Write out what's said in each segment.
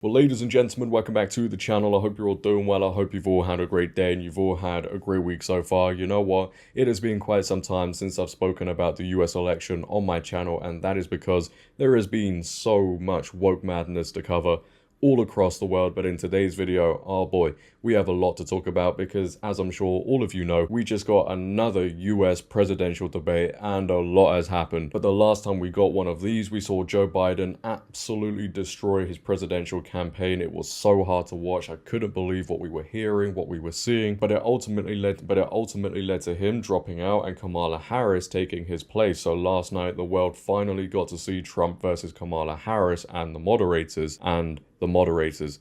Well, ladies and gentlemen, welcome back to the channel. I hope you're all doing well. I hope you've all had a great day and you've all had a great week so far. You know what? It has been quite some time since I've spoken about the US election on my channel, and that is because there has been so much woke madness to cover all across the world. But in today's video, oh boy, we have a lot to talk about because, as I'm sure all of you know, we just got another US presidential debate and a lot has happened. But the last time we got one of these, we saw Joe Biden absolutely destroy his presidential campaign. It was so hard to watch. I couldn't believe what we were hearing, what we were seeing, but it ultimately led to him dropping out and Kamala Harris taking his place. So last night, the world finally got to see Trump versus Kamala Harris and the moderators.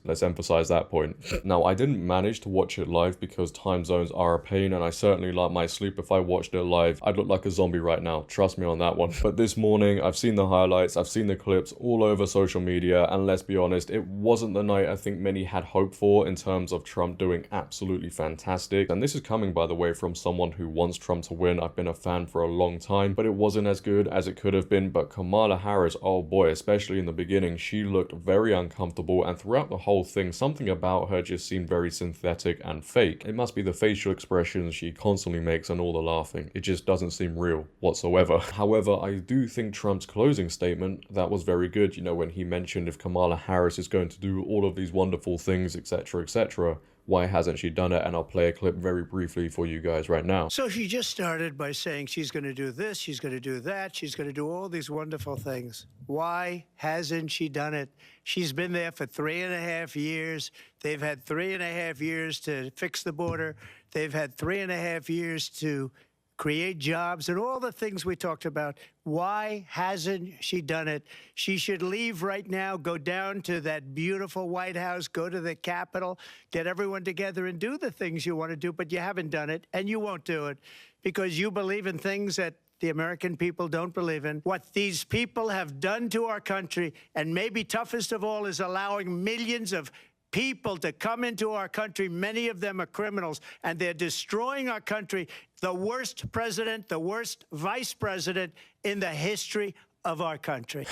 Let's emphasize that point. Now, I didn't manage to watch it live because time zones are a pain, and I certainly like my sleep. If I watched it live, I'd look like a zombie right now. Trust me on that one. But this morning, I've seen the highlights, I've seen the clips all over social media, and let's be honest, it wasn't the night I think many had hoped for in terms of Trump doing absolutely fantastic. And this is coming, by the way, from someone who wants Trump to win. I've been a fan for a long time, but it wasn't as good as it could have been. But Kamala Harris, oh boy, especially in the beginning, she looked very uncomfortable. And throughout the whole thing, something about her just seemed very synthetic and fake. It must be the facial expressions she constantly makes and all the laughing. It just doesn't seem real whatsoever. However, I do think Trump's closing statement, that was very good. You know, when he mentioned if Kamala Harris is going to do all of these wonderful things, etc., etc., why hasn't she done it? And I'll play a clip very briefly for you guys right now. So she just started by saying she's going to do this, she's going to do that, she's going to do all these wonderful things. Why hasn't she done it? She's been there for 3.5 years. They've had 3.5 years to fix the border. They've had 3.5 years to create jobs and all the things we talked about. Why hasn't she done it? She should leave right now, go down to that beautiful White House, go to the Capitol, get everyone together and do the things you want to do, but you haven't done it and you won't do it because you believe in things that the American people don't believe in. What these people have done to our country, and maybe toughest of all, is allowing millions of people to come into our country. Many of them are criminals, and they're destroying our country. The worst president, the worst vice president in the history of our country.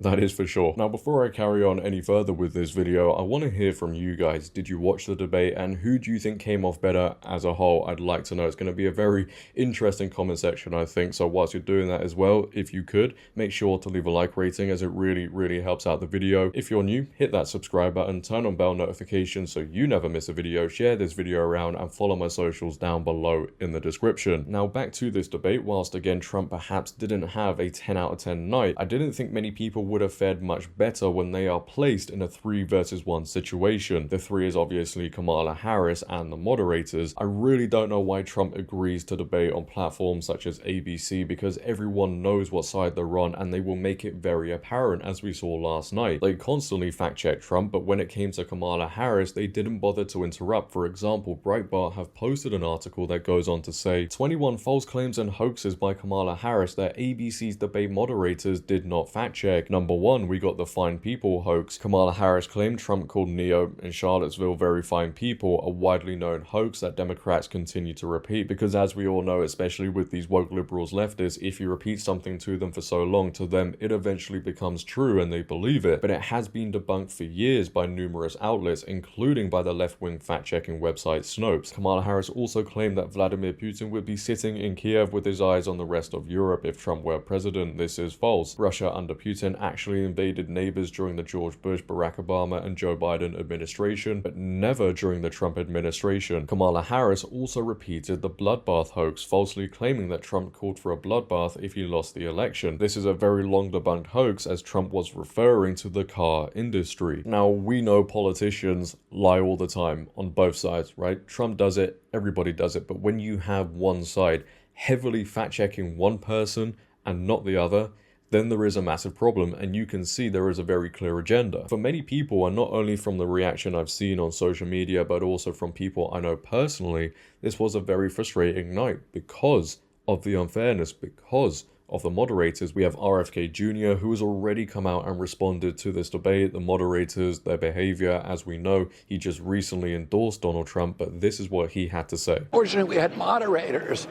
That is for sure. Now, before I carry on any further with this video, I want to hear from you guys. Did you watch the debate, and who do you think came off better as a whole? I'd like to know. It's going to be a very interesting comment section, I think. So whilst you're doing that as well, if you could, make sure to leave a like rating, as it really helps out the video. If you're new, hit that subscribe button, turn on bell notifications so you never miss a video, share this video around, and follow my socials down below in the description. Now, back to this debate. Whilst again, Trump perhaps didn't have a 10 out of 10 night, I didn't think many people would have fared much better when they are placed in a 3 versus 1 situation. The 3 is obviously Kamala Harris and the moderators. I really don't know why Trump agrees to debate on platforms such as ABC, because everyone knows what side they're on and they will make it very apparent, as we saw last night. They constantly fact check Trump, but when it came to Kamala Harris, they didn't bother to interrupt. For example, Breitbart have posted an article that goes on to say 21 false claims and hoaxes by Kamala Harris that ABC's debate moderators did not fact check. Number 1, we got the fine people hoax. Kamala Harris claimed Trump called Neo in Charlottesville very fine people, a widely known hoax that Democrats continue to repeat, because as we all know, especially with these woke liberals leftists, if you repeat something to them for so long, to them it eventually becomes true and they believe it. But it has been debunked for years by numerous outlets, including by the left-wing fact-checking website Snopes. Kamala Harris also claimed that Vladimir Putin would be sitting in Kiev with his eyes on the rest of Europe if Trump were president. This is false. Russia under Putin actually invaded neighbors during the George Bush, Barack Obama, and Joe Biden administration, but never during the Trump administration. Kamala Harris also repeated the bloodbath hoax, falsely claiming that Trump called for a bloodbath if he lost the election. This is a very long debunked hoax, as Trump was referring to the car industry. Now, we know politicians lie all the time on both sides, right? Trump does it, everybody does it, but when you have one side heavily fact-checking one person and not the other, then there is a massive problem, and you can see there is a very clear agenda. For many people, and not only from the reaction I've seen on social media, but also from people I know personally, this was a very frustrating night because of the unfairness, because of the moderators. We have RFK Jr., who has already come out and responded to this debate. The moderators, their behavior, as we know, he just recently endorsed Donald Trump, but this is what he had to say. Fortunately, we had moderators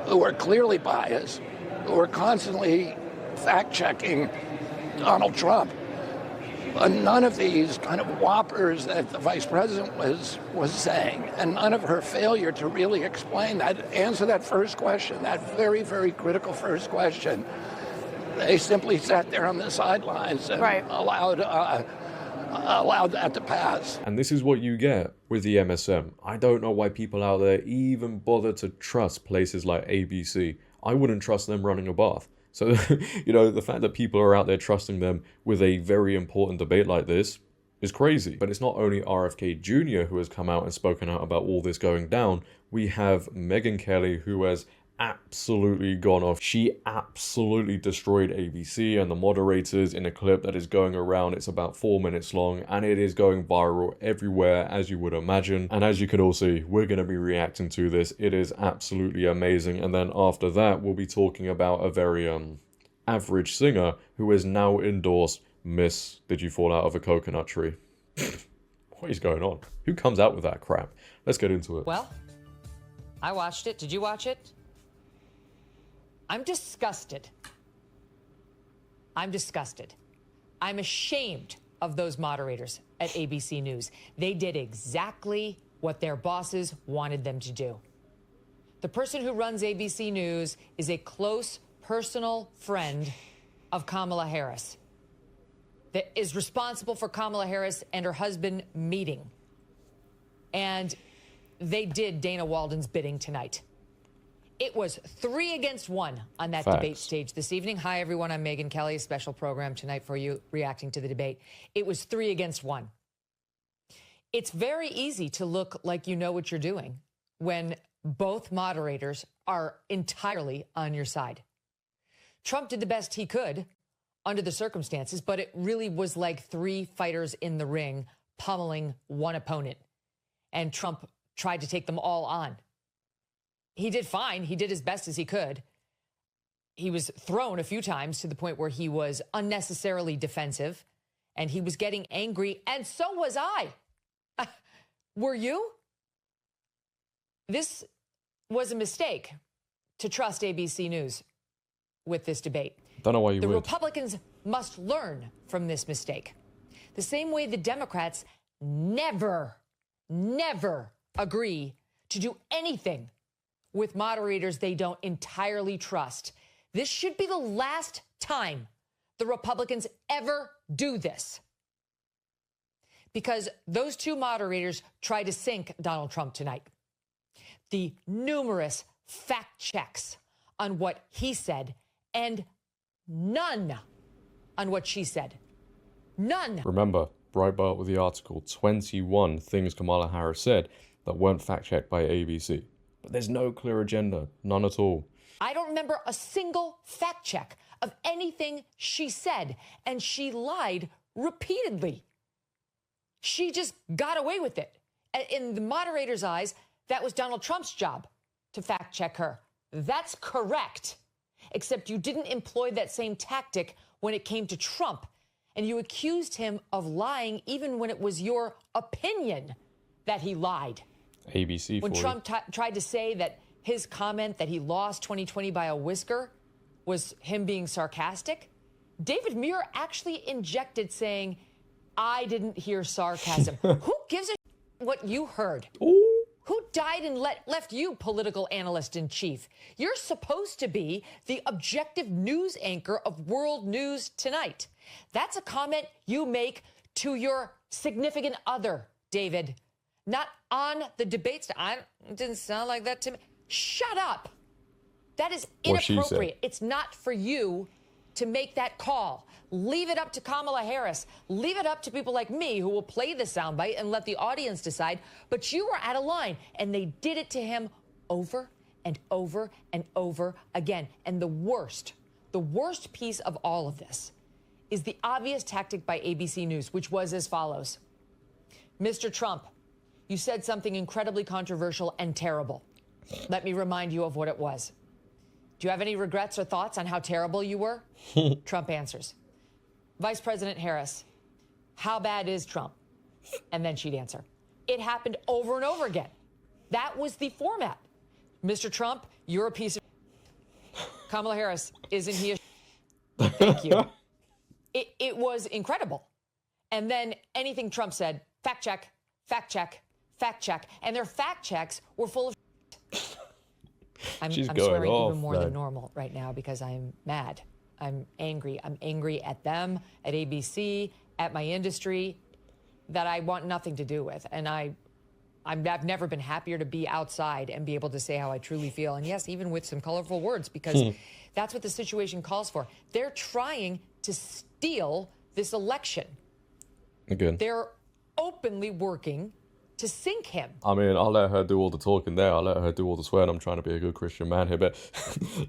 who were clearly biased, who were constantly fact-checking Donald Trump. none of these kind of whoppers that the vice president was saying, and none of her failure to really explain that, answer that first question, that very, very critical first question. They simply sat there on the sidelines and allowed that to pass. And this is what you get with the MSM. I don't know why people out there even bother to trust places like ABC. I wouldn't trust them running a bath. So, you know, the fact that people are out there trusting them with a very important debate like this is crazy. But it's not only RFK Jr. who has come out and spoken out about all this going down. We have Megyn Kelly, who has absolutely gone off. She absolutely destroyed ABC and the moderators in a clip that is going around. It's about 4 minutes long and it is going viral everywhere, as you would imagine. And as you can all see, we're going to be reacting to this. It is absolutely amazing. And then after that, we'll be talking about a very average singer who is now endorsed Miss Did You Fall Out of a Coconut Tree? What is going on? Who comes out with that crap? Let's get into it. Well, I watched it. Did you watch it? I'm disgusted. I'm disgusted. I'm ashamed of those moderators at ABC News. They did exactly what their bosses wanted them to do. The person who runs ABC News is a close personal friend of Kamala Harris, that is responsible for Kamala Harris and her husband meeting. And they did Dana Walden's bidding tonight. It was 3 against 1 on that debate stage this evening. Hi, everyone. I'm Megyn Kelly, a special program tonight for you reacting to the debate. It was 3 against 1. It's very easy to look like you know what you're doing when both moderators are entirely on your side. Trump did the best he could under the circumstances, but it really was like 3 fighters in the ring pummeling one opponent. And Trump tried to take them all on. He did fine. He did as best as he could. He was thrown a few times to the point where he was unnecessarily defensive and he was getting angry. And so was I. Were you? This was a mistake to trust ABC News with this debate. Don't know why you would. The Republicans must learn from this mistake. The same way the Democrats never agree to do anything with moderators they don't entirely trust. This should be the last time the Republicans ever do this. Because those 2 moderators tried to sink Donald Trump tonight. The numerous fact checks on what he said and none on what she said. None. Remember, Breitbart with the article, 21 things Kamala Harris said that weren't fact-checked by ABC. But there's no clear agenda, none at all. I don't remember a single fact check of anything she said, and she lied repeatedly. She just got away with it. In the moderator's eyes, that was Donald Trump's job to fact check her. That's correct. Except you didn't employ that same tactic when it came to Trump, and you accused him of lying even when it was your opinion that he lied. ABC when Trump tried to say that his comment that he lost 2020 by a whisker was him being sarcastic, David Muir actually injected saying, I didn't hear sarcasm. Who gives a what you heard? Ooh. Who died and left you political analyst in chief? You're supposed to be the objective news anchor of World News Tonight. That's a comment you make to your significant other, David. Not on the debates. It didn't sound like that to me. Shut up. That is inappropriate. It's not for you to make that call. Leave it up to Kamala Harris. Leave it up to people like me who will play the soundbite and let the audience decide. But you were out of line, and they did it to him over and over and over again. And the worst piece of all of this is the obvious tactic by ABC News, which was as follows. Mr. Trump, you said something incredibly controversial and terrible. Let me remind you of what it was. Do you have any regrets or thoughts on how terrible you were? Trump answers. Vice President Harris, how bad is Trump? And then she'd answer. It happened over and over again. That was the format. Mr. Trump, you're a piece of... Kamala Harris, isn't he a... Thank you. It was incredible. And then anything Trump said, fact check, fact check, fact check. And their fact checks were full of I'm swearing even more than normal right now because I'm mad. I'm angry. I'm angry at them, at ABC, at my industry that I want nothing to do with. And I've never been happier to be outside and be able to say how I truly feel. And yes, even with some colorful words, because that's what the situation calls for. They're trying to steal this election. Again. They're openly working to sink him. I mean, I'll let her do all the talking there. I'll let her do all the swearing. I'm trying to be a good Christian man here, but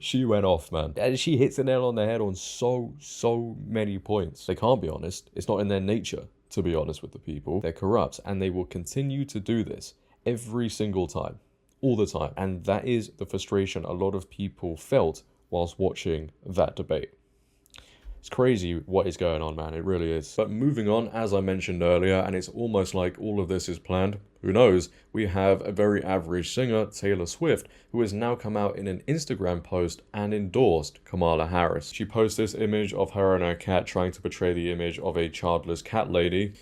she went off, man. And she hits the nail on the head on so many points. They can't be honest. It's not in their nature to be honest with the people. They're corrupt, and they will continue to do this every single time, all the time. And that is the frustration a lot of people felt whilst watching that debate. It's crazy what is going on, man. It really is. But moving on, as I mentioned earlier, and it's almost like all of this is planned. Who knows? We have a very average singer, Taylor Swift, who has now come out in an Instagram post and endorsed Kamala Harris. She posted this image of her and her cat trying to portray the image of a childless cat lady.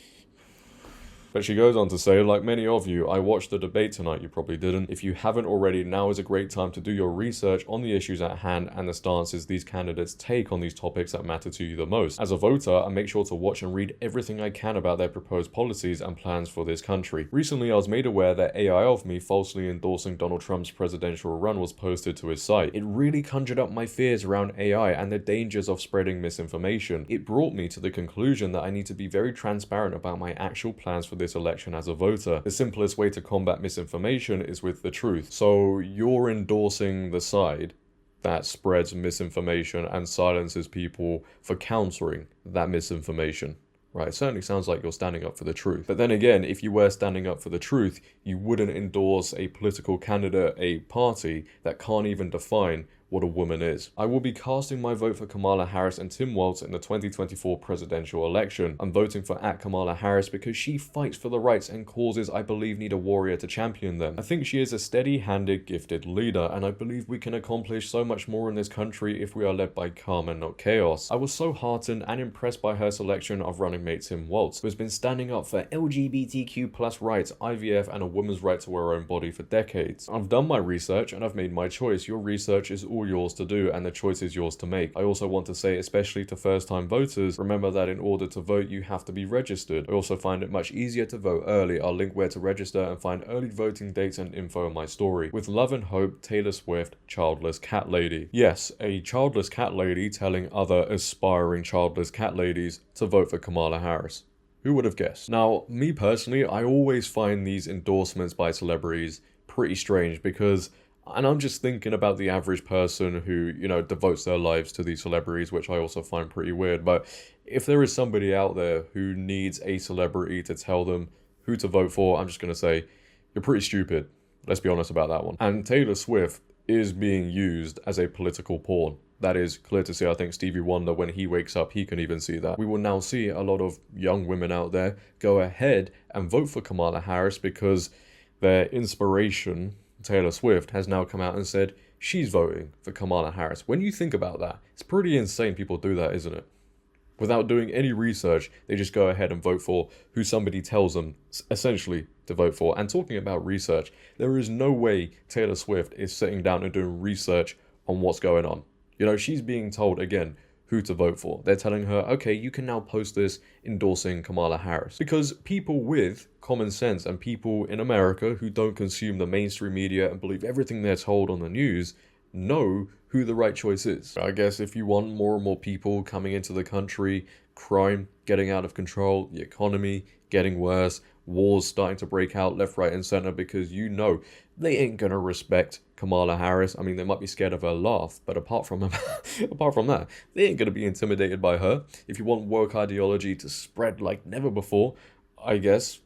But she goes on to say, like many of you, I watched the debate tonight, you probably didn't. If you haven't already, now is a great time to do your research on the issues at hand and the stances these candidates take on these topics that matter to you the most. As a voter, I make sure to watch and read everything I can about their proposed policies and plans for this country. Recently, I was made aware that AI of me falsely endorsing Donald Trump's presidential run was posted to his site. It really conjured up my fears around AI and the dangers of spreading misinformation. It brought me to the conclusion that I need to be very transparent about my actual plans for this election as a voter. The simplest way to combat misinformation is with the truth. So you're endorsing the side that spreads misinformation and silences people for countering that misinformation. Right, it certainly sounds like you're standing up for the truth. But then again, if you were standing up for the truth, you wouldn't endorse a political candidate, a party that can't even define what a woman is. I will be casting my vote for Kamala Harris and Tim Walz in the 2024 presidential election. I'm voting for @Kamala Harris because she fights for the rights and causes I believe need a warrior to champion them. I think she is a steady-handed, gifted leader, and I believe we can accomplish so much more in this country if we are led by calm and not chaos. I was so heartened and impressed by her selection of running mate Tim Walz, who has been standing up for LGBTQ+ rights, IVF, and a woman's right to her own body for decades. I've done my research and I've made my choice. Your research is all yours to do and the choice is yours to make. I also want to say, especially to first-time voters, remember that in order to vote you have to be registered. I also find it much easier to vote early. I'll link where to register and find early voting dates and info in my story. With love and hope, Taylor Swift, childless cat lady. Yes, a childless cat lady telling other aspiring childless cat ladies to vote for Kamala Harris. Who would have guessed? Now, me personally, I always find these endorsements by celebrities pretty strange because, and I'm just thinking about the average person who, you know, devotes their lives to these celebrities, which I also find pretty weird. But if there is somebody out there who needs a celebrity to tell them who to vote for, I'm just going to say, you're pretty stupid. Let's be honest about that one. And Taylor Swift is being used as a political pawn. That is clear to see. I think Stevie Wonder, when he wakes up, he can even see that. We will now see a lot of young women out there go ahead and vote for Kamala Harris because their inspiration, Taylor Swift, has now come out and said she's voting for Kamala Harris. When you think about that, it's pretty insane people do that, isn't it? Without doing any research, they just go ahead and vote for who somebody tells them, essentially, to vote for. And talking about research, there is no way Taylor Swift is sitting down and doing research on what's going on. You know, she's being told, again, who to vote for. They're telling her, okay, you can now post this endorsing Kamala Harris. Because people with common sense and people in America who don't consume the mainstream media and believe everything they're told on the news know who the right choice is. I guess if you want more and more people coming into the country, crime getting out of control, the economy getting worse, wars starting to break out left, right, and center because you know they ain't gonna respect Kamala Harris. I mean, they might be scared of her laugh, but apart from that, they ain't gonna be intimidated by her. If you want woke ideology to spread like never before, I guess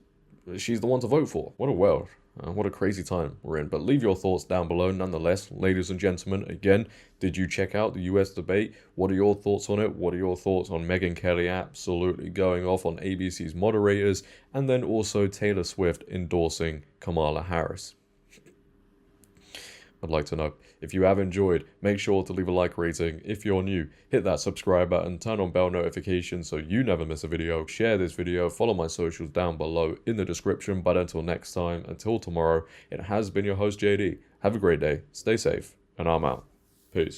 she's the one to vote for. What a world. What a crazy time we're in. But leave your thoughts down below nonetheless. Ladies and gentlemen, again, did you check out the US debate? What are your thoughts on it? What are your thoughts on Megyn Kelly absolutely going off on ABC's Moderators? And then also Taylor Swift endorsing Kamala Harris. I'd like to know. If you have enjoyed, make sure to leave a like rating. If you're new, hit that subscribe button, turn on bell notifications so you never miss a video. Share this video, follow my socials down below in the description. But until next time, until tomorrow, it has been your host JD. Have a great day, stay safe, and I'm out. Peace.